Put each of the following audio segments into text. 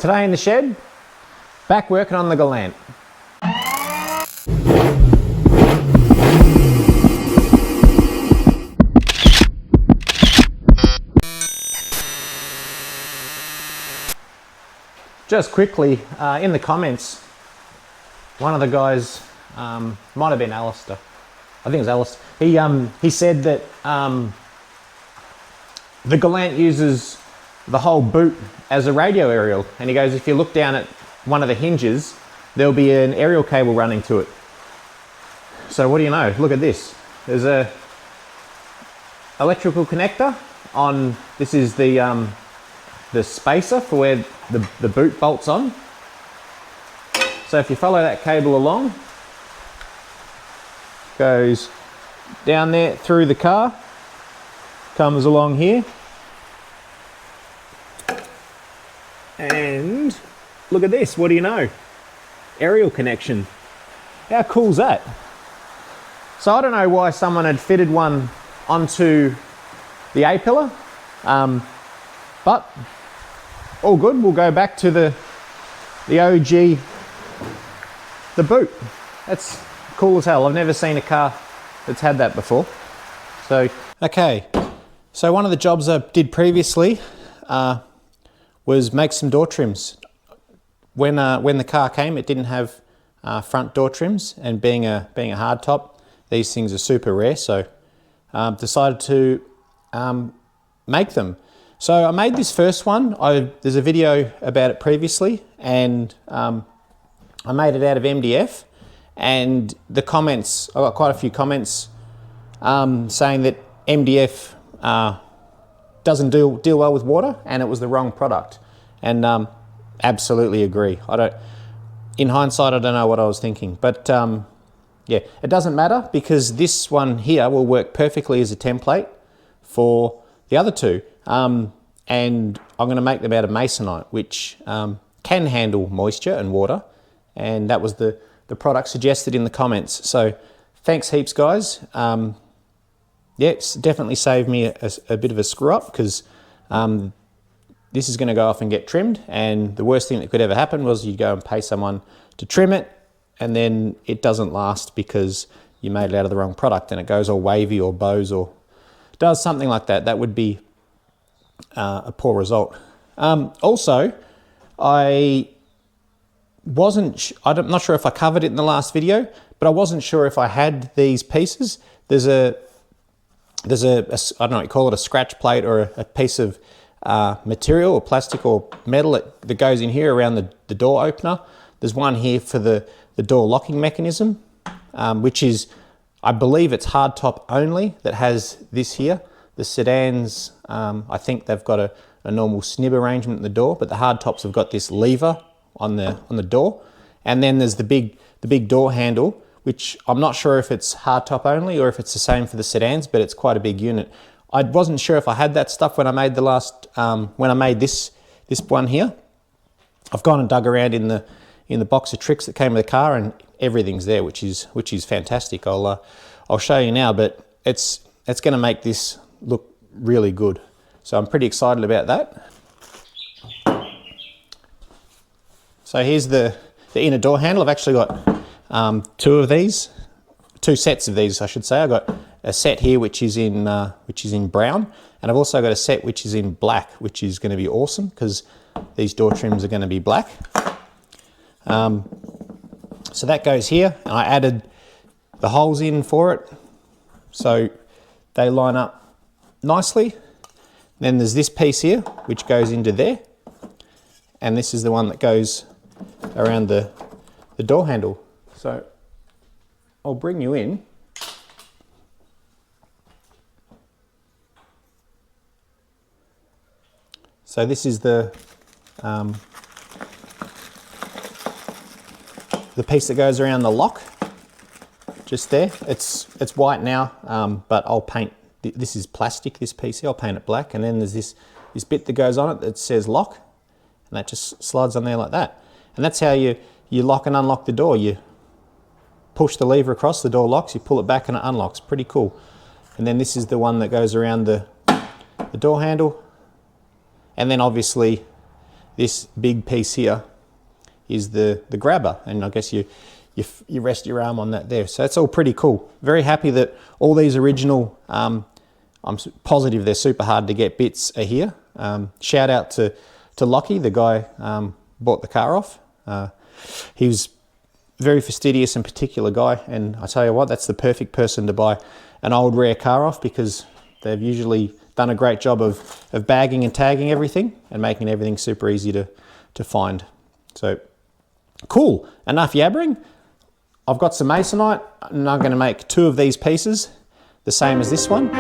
Today in the shed, back working on the Galant. Just quickly, in the comments, one of the guys, might have been Alistair, I think it was Alistair, he said that the Galant uses the whole boot as a radio aerial, and he goes, if you look down at one of the hinges, there'll be an aerial cable running to it. So what do you know, look at this. There's a electrical connector on, this is the spacer for where the boot bolts on. So if you follow that cable along, goes down there through the car, comes along here, and look at this, what do you know? Aerial connection. How cool is that? So I don't know why someone had fitted one onto the A-pillar, but all good. We'll go back to the OG, the boot. That's cool as hell. I've never seen a car that's had that before. So, okay. So one of the jobs I did previously was make some door trims. When the car came, it didn't have front door trims, and being a hardtop, these things are super rare. So decided to make them. So I made this first one. There's a video about it previously, and I made it out of MDF. And the comments, I got quite a few comments saying that MDF doesn't deal well with water, and it was the wrong product. And absolutely agree. In hindsight, I don't know what I was thinking, but yeah, it doesn't matter, because this one here will work perfectly as a template for the other two. And I'm going to make them out of masonite, which can handle moisture and water, and that was the product suggested in the comments. So thanks heaps, guys. Yeah, it's definitely saved me a bit of a screw up, because this is going to go off and get trimmed, and the worst thing that could ever happen was you go and pay someone to trim it, and then it doesn't last because you made it out of the wrong product, and it goes all wavy or bows or does something like that. That would be a poor result. Also, I'm not sure if I covered it in the last video, but I wasn't sure if I had these pieces. There's a I don't know what you call it, a scratch plate or a piece of material or plastic or metal that goes in here around the door opener. There's one here for the door locking mechanism, which is, I believe it's hardtop only that has this here. The sedans, I think they've got a normal snib arrangement in the door, but the hardtops have got this lever on the door. And then there's the big door handle, which I'm not sure if it's hardtop only or if it's the same for the sedans, but it's quite a big unit. I wasn't sure if I had that stuff when I made the last, when I made this one here. I've gone and dug around in the box of tricks that came with the car, and everything's there, which is fantastic. I'll show you now, but it's going to make this look really good. So I'm pretty excited about that. So here's the inner door handle. I've actually got two sets of these, I should say. I've got a set here which is in brown, and I've also got a set which is in black, which is going to be awesome because these door trims are going to be black. So that goes here, and I added the holes in for it so they line up nicely. Then there's this piece here which goes into there, and this is the one that goes around the door handle. So I'll bring you in. So this is the piece that goes around the lock, just there. It's white now, but I'll paint. This is plastic. This piece here, I'll paint it black. And then there's this bit that goes on it that says lock, and that just slides on there like that. And that's how you lock and unlock the door. You push the lever across, the door locks. You pull it back and it unlocks. Pretty cool. And then this is the one that goes around the door handle. And then obviously this big piece here is the grabber, and I guess you rest your arm on that there. So that's all pretty cool. Very happy that all these original, I'm positive they're super hard to get bits are here. Shout out to Lockie, the guy bought the car off. He was very fastidious and particular guy, and I tell you what, that's the perfect person to buy an old rare car off, because they've usually done a great job of bagging and tagging everything and making everything super easy to find. So cool, enough yabbering. I've got some masonite and I'm going to make 2 of these pieces, the same as this one.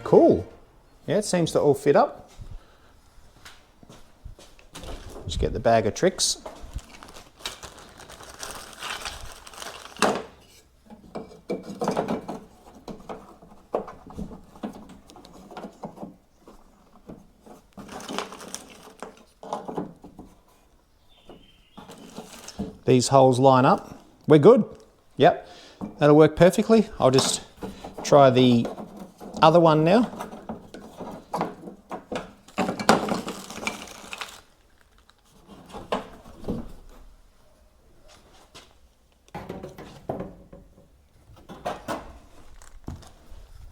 Cool. Yeah, it seems to all fit up. Just get the bag of tricks. These holes line up. We're good. Yep, that'll work perfectly. I'll just try the other one now.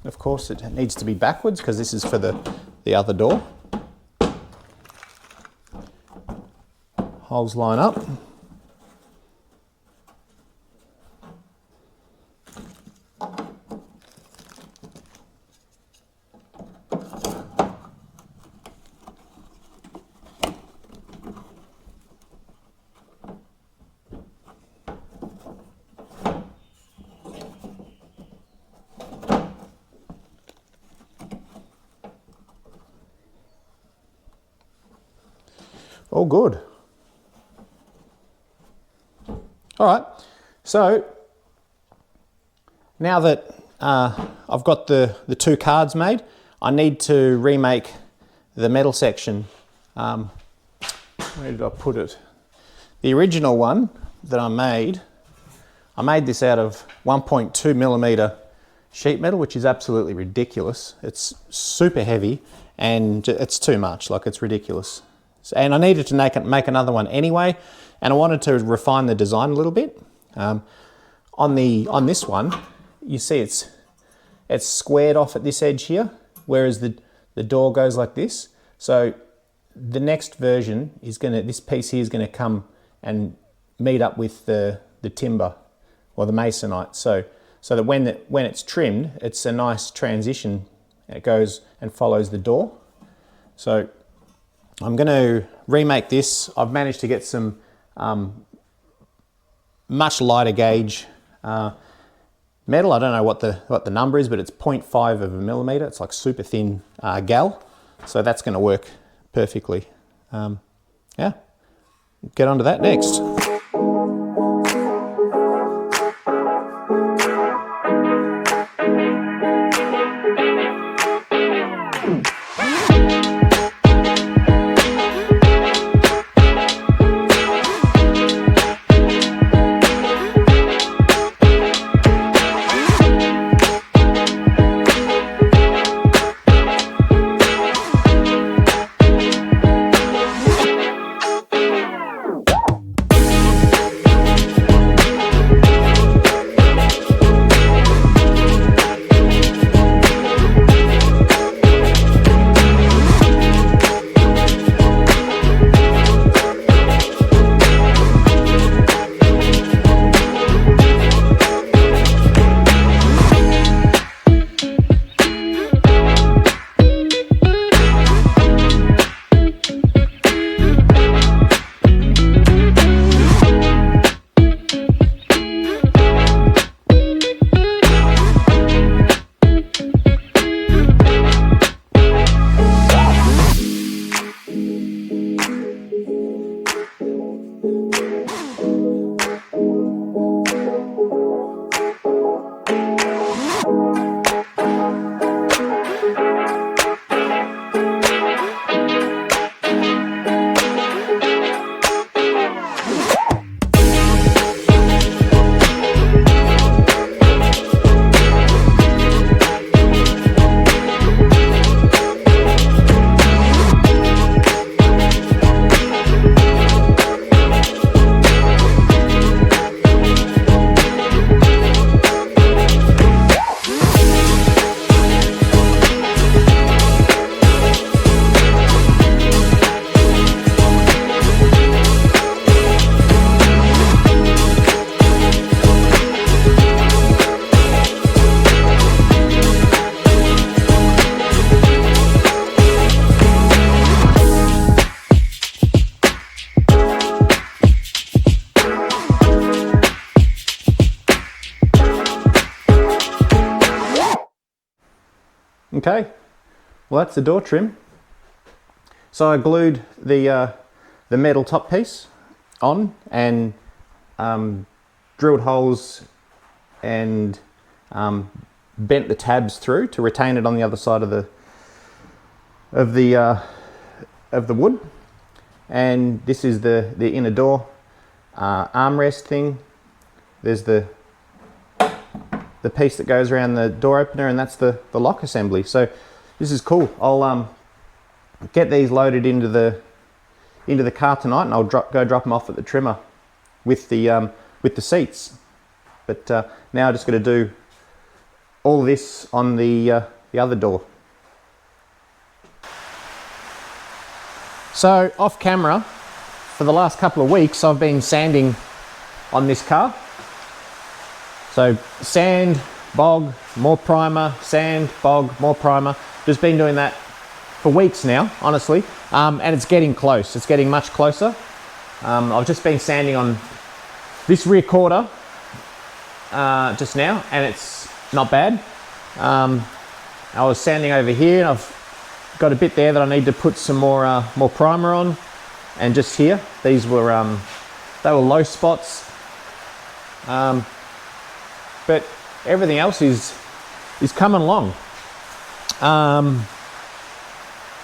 Of course, it needs to be backwards because this is for the other door. Holes line up. All good. All right, so now that I've got the 2 cards made, I need to remake the metal section. Where did I put it? The original one that I made this out of 1.2 millimeter sheet metal, which is absolutely ridiculous. It's super heavy and it's too much, like it's ridiculous. And I needed to make another one anyway, and I wanted to refine the design a little bit. On this one, you see it's squared off at this edge here, whereas the door goes like this. So the next version is this piece here is gonna come and meet up with the timber or the masonite. So that when it's trimmed, it's a nice transition. It goes and follows the door. So I'm going to remake this. I've managed to get some much lighter gauge metal. I don't know what the number is, but it's 0.5 of a millimeter. It's like super thin gal. So that's going to work perfectly. Yeah, get onto that next. Okay, well that's the door trim. So I glued the metal top piece on and drilled holes and bent the tabs through to retain it on the other side of the wood. And this is the inner door armrest thing. There's the piece that goes around the door opener, and that's the lock assembly. So this is cool. I'll get these loaded into the car tonight, and I'll go drop them off at the trimmer with the seats. But now I just got to do all this on the other door. So off camera, for the last couple of weeks, I've been sanding on this car. So sand, bog, more primer, sand, bog, more primer. Just been doing that for weeks now, honestly, and it's getting close. It's getting much closer. I've just been sanding on this rear quarter just now, and it's not bad. I was sanding over here, and I've got a bit there that I need to put some more primer on, and just here, these were they were low spots. But everything else is coming along.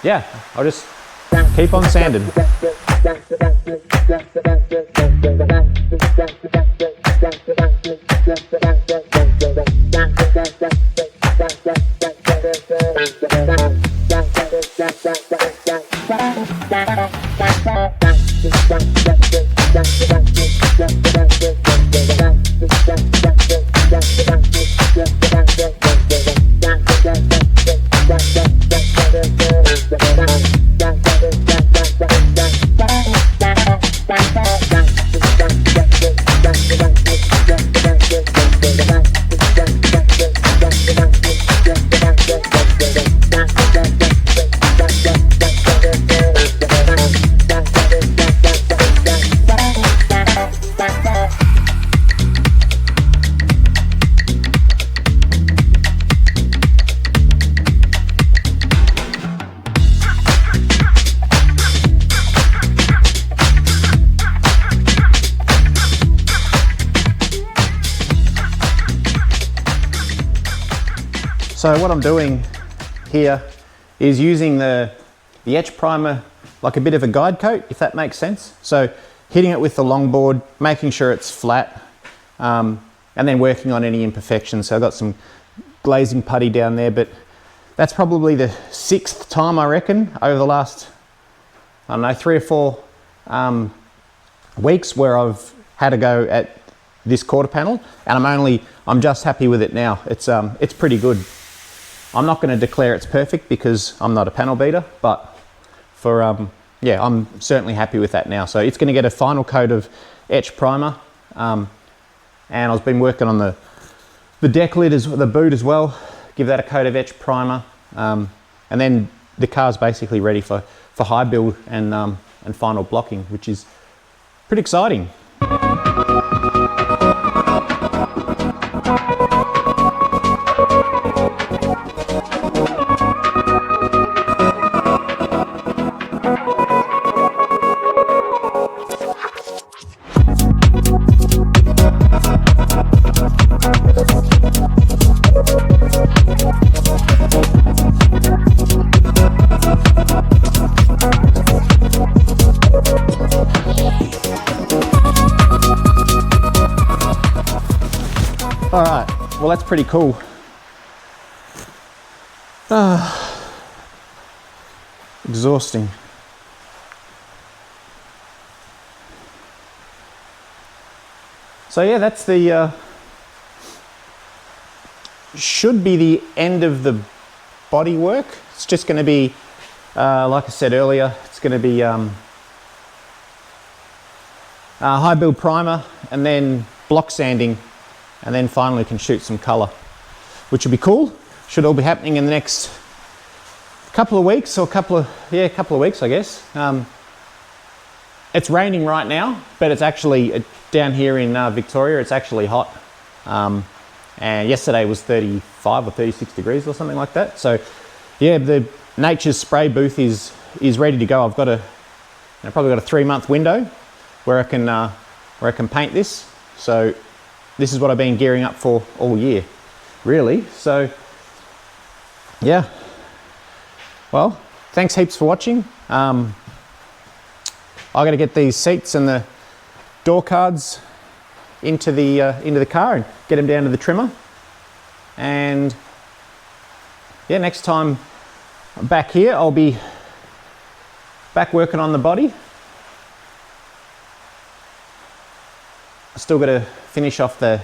Yeah, I'll just keep on sanding. So what I'm doing here is using the etch primer like a bit of a guide coat, if that makes sense. So hitting it with the longboard, making sure it's flat, and then working on any imperfections. So I've got some glazing putty down there, but that's probably the 6th time, I reckon, over the last, I don't know, 3 or 4 weeks where I've had a go at this quarter panel, and I'm just happy with it now. It's pretty good. I'm not going to declare it's perfect because I'm not a panel beater, but yeah, I'm certainly happy with that now. So it's going to get a final coat of etch primer, and I've been working on the deck lid, the boot as well. Give that a coat of etch primer, and then the car's basically ready for high build and final blocking, which is pretty exciting. All right, well that's pretty cool. Exhausting. So yeah, that's the, should be the end of the bodywork. It's just going to be, like I said earlier, it's going to be high build primer and then block sanding, and then finally can shoot some color, which will be cool. Should all be happening in the next couple of weeks, or couple of weeks, I guess. It's raining right now, but it's actually down here in Victoria, it's actually hot. And yesterday was 35 or 36 degrees or something like that. So yeah, the Nature's spray booth is ready to go. I've got probably got a 3-month window where I can paint this. So this is what I've been gearing up for all year, really. So yeah, well, thanks heaps for watching. I got to get these seats and the door cards into the car and get them down to the trimmer. And yeah, next time I'm back here, I'll be back working on the body. I still got to finish off the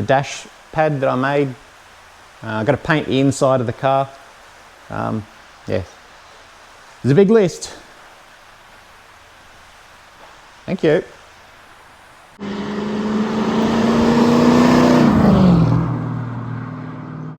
dash pad that I made. I've got to paint the inside of the car. Yeah, there's a big list. Thank you.